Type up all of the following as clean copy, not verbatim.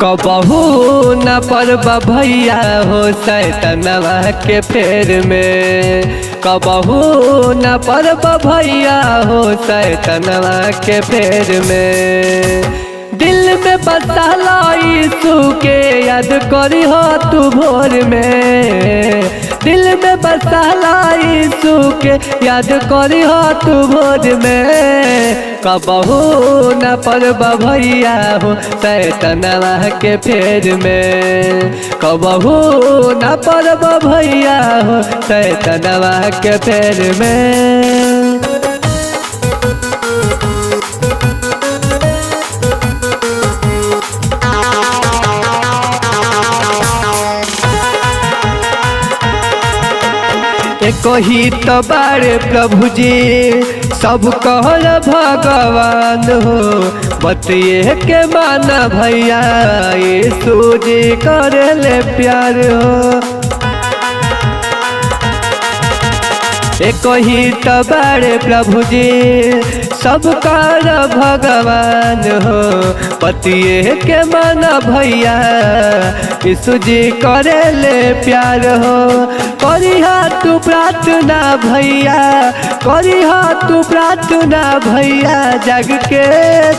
कबहू न पड़ब भैया हो सैतनवा के फेर में। कबहू न पड़ब भैया हो सैतनवा के फेर में। दिल में बसाला यीशु के याद करी हो तू भोर में। दिल में बसाला यीशु के याद करी हो तू भोर में। कबहू न पड़ब भैया हो सैतनवा के फेर में। कबहू न पड़ब भैया हो सैतनवा के फेर में। कही तो बारे प्रभु जी सब कहल भगवान हो। बतिए के माना भैया यीशु जी करेले प्यार हो। कही तो बारे प्रभु जी सब कर भगवान हो। पतिए के माना भैया यीशु जी करेले प्यार हो। करिहा तू प्रार्थना भैया, करिहा तू प्रार्थना भैया जग के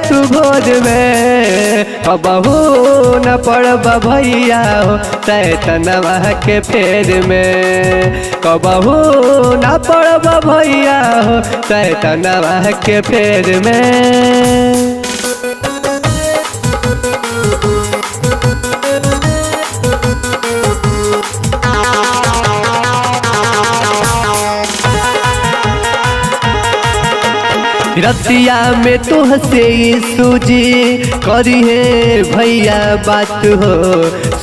तू भोर में। कबहू न पड़ब भैया हो सैतनवा के फेर में। कबहू न पड़ब भैया हो सैतनवा के फेर में। रतिया में तुहसे यीशु जी करी है भैया बात हो।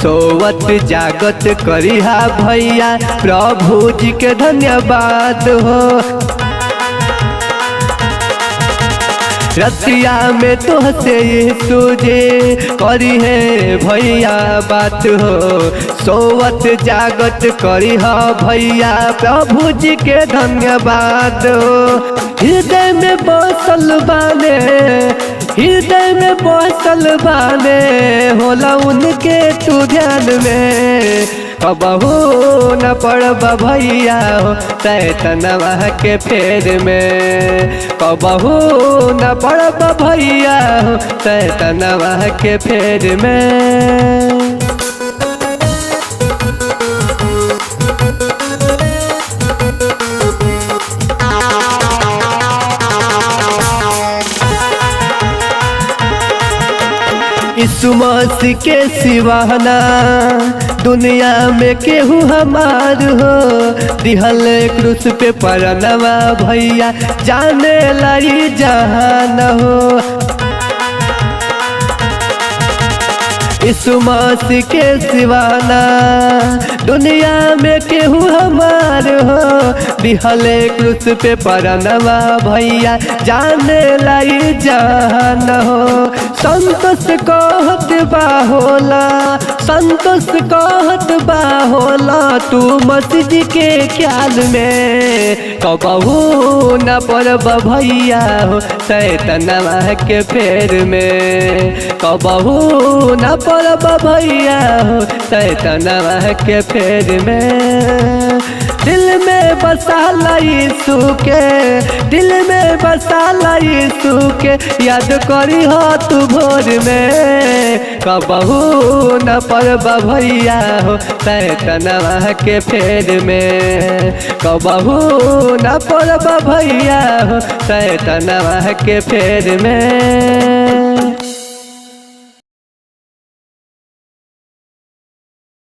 सोवत जागत करिहा भैया प्रभु जी के धन्यवाद हो। रतिया में तुहसे यीशु जी करी है भैया बात हो। सोवत जागत करिहा भैया प्रभु जी के धन्यवाद हो। हृदय में बसल बाने, हृदय में बसल बाने होला उनके तू ध्यान में। कबहू न पड़ब भैया हो सैतनवा के फेर में। कबहू न पड़ब भैया हो सैतनवा के फेर में। यीशु मसीह के सिवाना दुनिया में केहू हमार हो। दिहल क्रूस पे परनवा भैया जाने लाई जहान हो। यीशु मसीह के सिवाना दुनिया में केहू हमार हो। दिहले क्रूस पे परनवा भैया जाने लाई जहान हो। संतोष कहत बा होला, संतोष कहत बा होला तू मसीह जी के ख्याल में। कबहू न पड़ब भैया हो सैतनवा के फेर में। कबहू न पड़ब भैया हो सैतनवा के फेर में। दिल में बसाला यीशु के, दिल में बसाला यीशु के याद करी हो तू भोर में। कबहू न पड़ब भैया हो सैतनवा के फेर में। कबहू न पड़ब भैया हो सैतनवा के फेर में।